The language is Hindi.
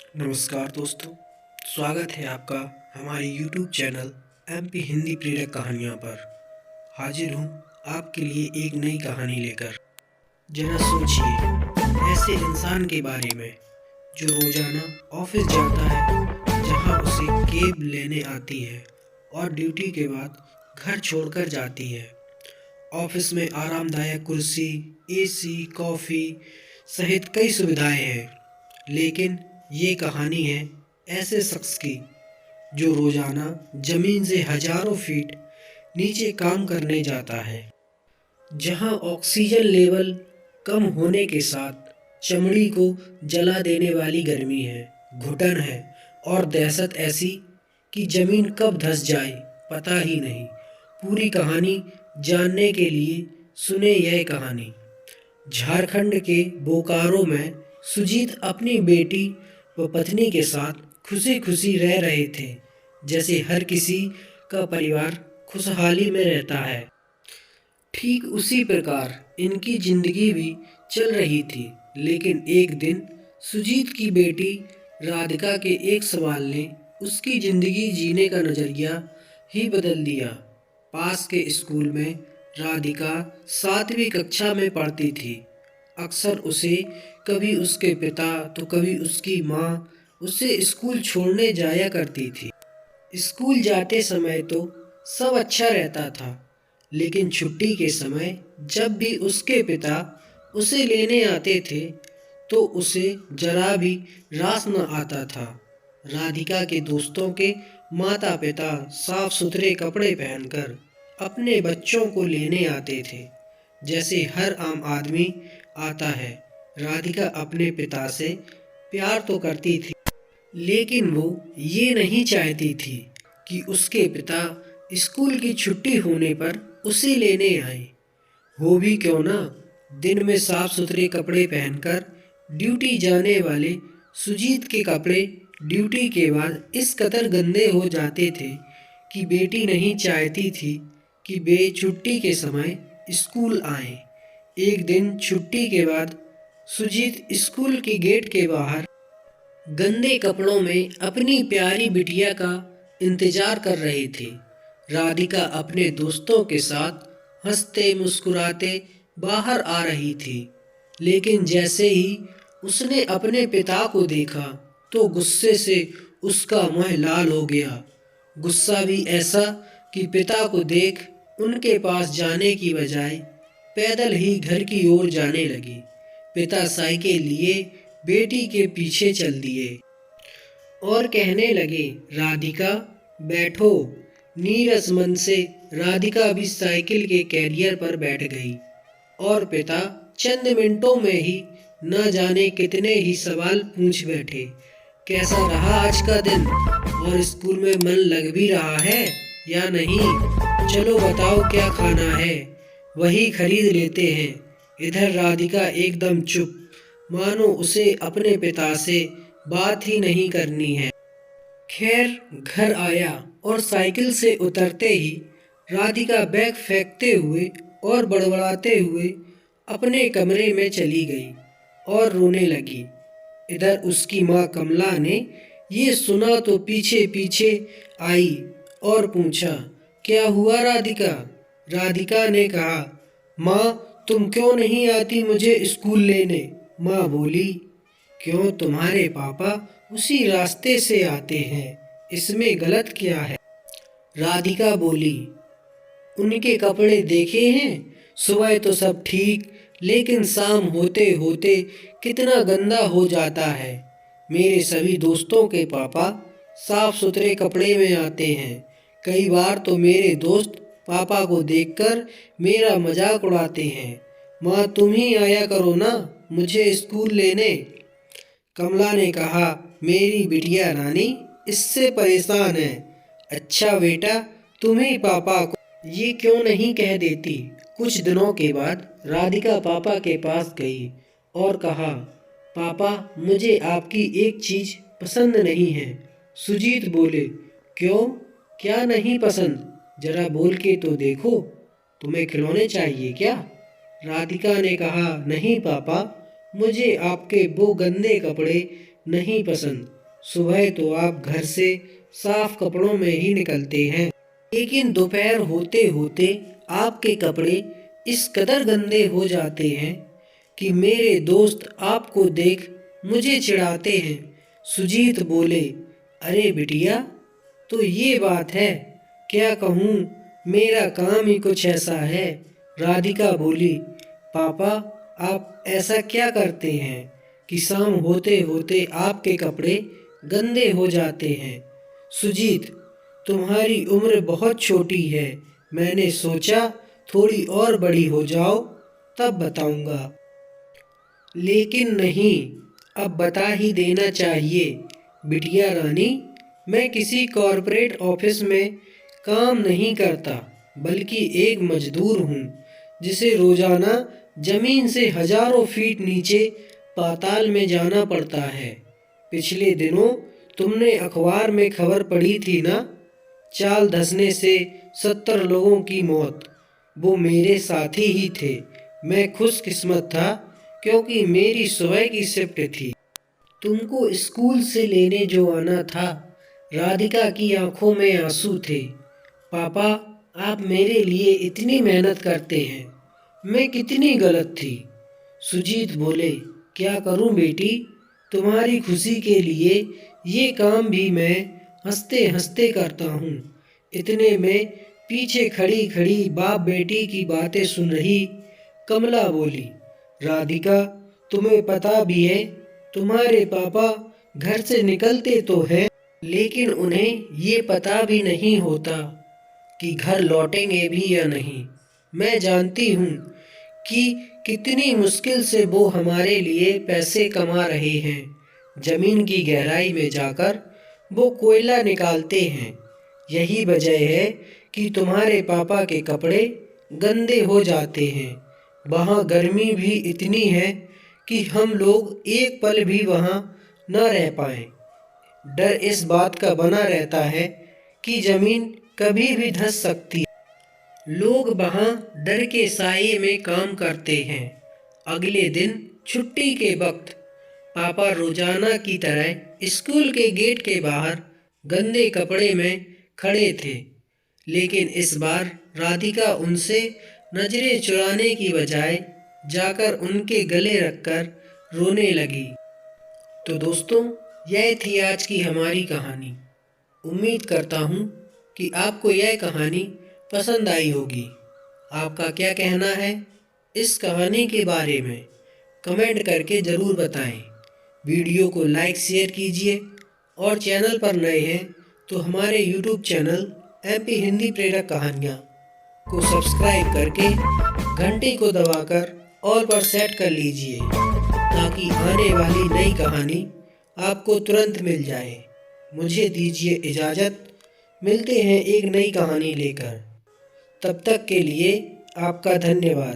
नमस्कार दोस्तों, स्वागत है आपका हमारे YouTube चैनल MP हिंदी प्रेरक कहानियों पर। हाजिर हूँ आपके लिए एक नई कहानी लेकर। जरा सोचिए ऐसे इंसान के बारे में जो रोजाना ऑफिस जाता है, जहाँ उसे कैब लेने आती है और ड्यूटी के बाद घर छोड़कर जाती है। ऑफिस में आरामदायक कुर्सी, AC, कॉफ़ी सहित कई सुविधाएं हैं, लेकिन ये कहानी है ऐसे शख्स की जो रोजाना जमीन से हजारों फीट नीचे काम करने जाता है, जहां ऑक्सीजन लेवल कम होने के साथ चमड़ी को जला देने वाली गर्मी है, घुटन है और दहशत ऐसी कि जमीन कब धंस जाए पता ही नहीं। पूरी कहानी जानने के लिए सुने यह कहानी। झारखंड के बोकारो में सुजीत अपनी बेटी व पत्नी के साथ खुशी खुशी रह रहे थे, जैसे हर किसी का परिवार खुशहाली में रहता है। ठीक उसी प्रकार इनकी जिंदगी भी चल रही थी, लेकिन एक दिन सुजीत की बेटी राधिका के एक सवाल ने उसकी जिंदगी जीने का नजरिया ही बदल दिया। पास के स्कूल में राधिका 7वीं कक्षा में पढ़ती थी। अक्सर उसे कभी उसके पिता तो कभी उसकी माँ उसे स्कूल छोड़ने जाया करती थी। स्कूल जाते समय तो सब अच्छा रहता था, लेकिन छुट्टी के समय जब भी उसके पिता उसे लेने आते थे तो उसे जरा भी रास न आता था। राधिका के दोस्तों के माता पिता साफ सुथरे कपड़े पहनकर अपने बच्चों को लेने आते थे, जैसे हर आम आदमी आता है। राधिका अपने पिता से प्यार तो करती थी, लेकिन वो ये नहीं चाहती थी कि उसके पिता स्कूल की छुट्टी होने पर उसे लेने आए। हो भी क्यों ना, दिन में साफ सुथरे कपड़े पहनकर ड्यूटी जाने वाले सुजीत के कपड़े ड्यूटी के बाद इस कदर गंदे हो जाते थे कि बेटी नहीं चाहती थी कि वे छुट्टी के समय स्कूल आए। एक दिन छुट्टी के बाद सुजीत स्कूल की गेट के बाहर गंदे कपड़ों में अपनी प्यारी बिटिया का इंतजार कर रहे थे। राधिका अपने दोस्तों के साथ हंसते मुस्कुराते बाहर आ रही थी, लेकिन जैसे ही उसने अपने पिता को देखा तो गुस्से से उसका मुंह लाल हो गया। गुस्सा भी ऐसा कि पिता को देख उनके पास जाने की बजाय पैदल ही घर की ओर जाने लगी। पिता साइकिल लिए बेटी के पीछे चल दिए और कहने लगे, राधिका बैठो। नीरस मन से राधिका भी साइकिल के कैरियर पर बैठ गई और पिता चंद मिनटों में ही न जाने कितने ही सवाल पूछ बैठे। कैसा रहा आज का दिन, और स्कूल में मन लग भी रहा है या नहीं? चलो बताओ क्या खाना है, वही खरीद लेते हैं। इधर राधिका एकदम चुप, मानो उसे अपने पिता से बात ही नहीं करनी है। खैर घर आया और साइकिल से उतरते ही राधिका बैग फेंकते हुए और बड़बड़ाते हुए अपने कमरे में चली गई और रोने लगी। इधर उसकी माँ कमला ने ये सुना तो पीछे पीछे आई और पूछा, क्या हुआ राधिका? राधिका ने कहा, माँ तुम क्यों नहीं आती मुझे स्कूल लेने? माँ बोली, क्यों, तुम्हारे पापा उसी रास्ते से आते हैं, इसमें गलत क्या है? राधिका बोली, उनके कपड़े देखे हैं, सुबह तो सब ठीक, लेकिन शाम होते होते कितना गंदा हो जाता है। मेरे सभी दोस्तों के पापा साफ सुथरे कपड़े में आते हैं। कई बार तो मेरे दोस्त पापा को देखकर मेरा मजाक उड़ाते हैं। माँ तुम ही आया करो ना मुझे स्कूल लेने। कमला ने कहा, मेरी बिटिया रानी इससे परेशान है। अच्छा बेटा, तुम ही पापा को ये क्यों नहीं कह देती? कुछ दिनों के बाद राधिका पापा के पास गई और कहा, पापा मुझे आपकी एक चीज पसंद नहीं है। सुजीत बोले, क्यों, क्या नहीं पसंद? जरा बोल के तो देखो, तुम्हें खिलौने चाहिए क्या? राधिका ने कहा, नहीं पापा, मुझे आपके वो गंदे कपड़े नहीं पसंद। सुबह तो आप घर से साफ कपड़ों में ही निकलते हैं, लेकिन दोपहर होते होते आपके कपड़े इस कदर गंदे हो जाते हैं कि मेरे दोस्त आपको देख मुझे चिढ़ाते हैं। सुजीत बोले, अरे बिटिया, तो ये बात है, क्या कहूँ, मेरा काम ही कुछ ऐसा है। राधिका बोली, पापा आप ऐसा क्या करते हैं कि शाम होते होते आपके कपड़े गंदे हो जाते हैं। सुजीत, तुम्हारी उम्र बहुत छोटी है, मैंने सोचा थोड़ी और बड़ी हो जाओ तब बताऊंगा। लेकिन नहीं, अब बता ही देना चाहिए। बिटिया रानी, मैं किसी कॉरपोरेट ऑफिस में काम नहीं करता, बल्कि एक मजदूर हूँ जिसे रोजाना जमीन से हजारों फीट नीचे पाताल में जाना पड़ता है। पिछले दिनों तुमने अखबार में खबर पढ़ी थी ना, चाल धंसने से 70 लोगों की मौत। वो मेरे साथी ही थे। मैं खुशकिस्मत था क्योंकि मेरी सुबह की शिफ्ट थी। तुमको स्कूल से लेने जो आना था। राधिका की आंखों में आंसू थे। पापा, आप मेरे लिए इतनी मेहनत करते हैं, मैं कितनी गलत थी। सुजीत बोले, क्या करूं बेटी, तुम्हारी खुशी के लिए ये काम भी मैं हंसते हंसते करता हूँ। इतने में पीछे खड़ी खड़ी बाप बेटी की बातें सुन रही कमला बोली, राधिका, तुम्हें पता भी है तुम्हारे पापा घर से निकलते तो हैं, लेकिन उन्हें ये पता भी नहीं होता कि घर लौटेंगे भी या नहीं। मैं जानती हूँ कि कितनी मुश्किल से वो हमारे लिए पैसे कमा रहे हैं। जमीन की गहराई में जाकर वो कोयला निकालते हैं। यही वजह है कि तुम्हारे पापा के कपड़े गंदे हो जाते हैं। वहाँ गर्मी भी इतनी है कि हम लोग एक पल भी वहाँ न रह पाएं। डर इस बात का बना रहता है कि जमीन कभी भी धंस सकती है। लोग वहाँ डर के साये में काम करते हैं। अगले दिन छुट्टी के वक्त पापा रोजाना की तरह स्कूल के गेट के बाहर गंदे कपड़े में खड़े थे, लेकिन इस बार राधिका उनसे नजरें चुराने की बजाय जाकर उनके गले रखकर रोने लगी। तो दोस्तों, यह थी आज की हमारी कहानी। उम्मीद करता हूँ कि आपको यह कहानी पसंद आई होगी। आपका क्या कहना है इस कहानी के बारे में, कमेंट करके ज़रूर बताएं। वीडियो को लाइक शेयर कीजिए और चैनल पर नए हैं तो हमारे यूट्यूब चैनल एमपी हिंदी प्रेरक कहानियाँ को सब्सक्राइब करके घंटी को दबाकर ऑल पर सेट कर लीजिए, ताकि आने वाली नई कहानी आपको तुरंत मिल जाए। मुझे दीजिए इजाज़त, मिलते हैं एक नई कहानी लेकर। तब तक के लिए आपका धन्यवाद।